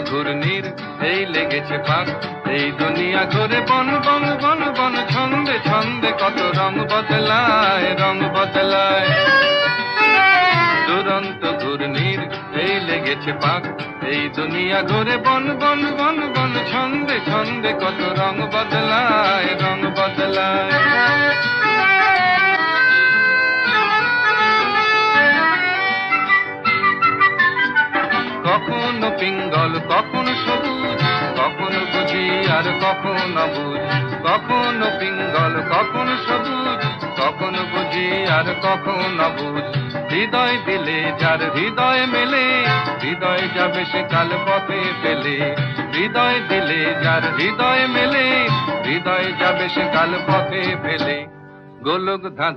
ঘূর্ণির এই লেগেছে পাক। এই দুনিয়া ঘুরে বন বন বন বন, ছন্দে ছন্দে কত রং বদলায়, রং বদলায়। দুরন্ত ঘূর্ণির এই লেগেছে পাক। এই দুনিয়া ঘুরে বন বন বন বন, ছন্দে ছন্দে কত রং বদলায়, রং বদলায়। কখনো পিঙ্গল কখনো সবুজ, কখনো বুঝি আর কখনো বুঝ। কখনো পিঙ্গল কখনো সবুজ, কখনো বুঝি আর কখনো বুঝ। হৃদয় দিলে যার হৃদয় মেলে, হৃদয় যাবে সে কাল পথে পেলে। হৃদয় দিলে যার হৃদয় মেলে, হৃদয় যাবে সে কাল পথে পেলে। গোলক ধাঁধা